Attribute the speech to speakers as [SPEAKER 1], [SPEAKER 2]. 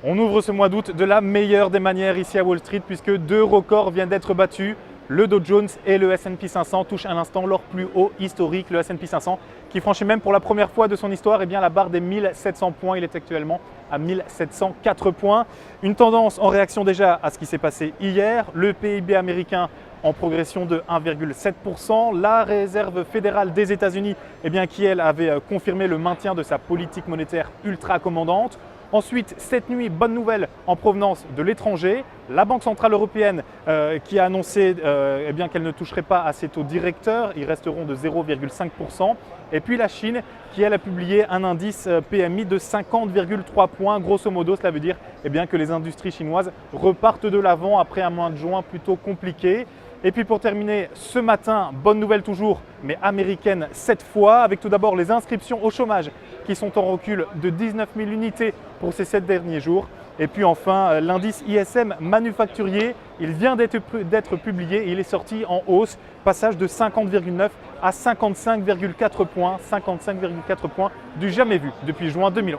[SPEAKER 1] On ouvre ce mois d'août de la meilleure des manières ici à Wall Street puisque deux records viennent d'être battus. Le Dow Jones et le S&P 500 touchent à l'instant leur plus haut historique. Le S&P 500 qui franchit même pour la première fois de son histoire la barre des 1700 points. Il est actuellement à 1704 points. Une tendance en réaction déjà à ce qui s'est passé hier. Le PIB américain en progression de 1,7%. La Réserve fédérale des États-Unis qui elle avait confirmé le maintien de sa politique monétaire ultra commandante. Ensuite, cette nuit, bonne nouvelle en provenance de l'étranger. La Banque centrale européenne qui a annoncé qu'elle ne toucherait pas à ses taux directeurs, ils resteront de 0,5%. Et puis la Chine qui elle a publié un indice PMI de 50,3 points. Grosso modo, cela veut dire que les industries chinoises repartent de l'avant après un mois de juin plutôt compliqué. Et puis pour terminer, ce matin, bonne nouvelle toujours, mais américaine cette fois, avec tout d'abord les inscriptions au chômage qui sont en recul de 19 000 unités pour ces 7 derniers jours. Et puis enfin, l'indice ISM manufacturier, il vient d'être publié et il est sorti en hausse, passage de 50,9 à 55,4 points, 55,4 points du jamais vu depuis juin 2011.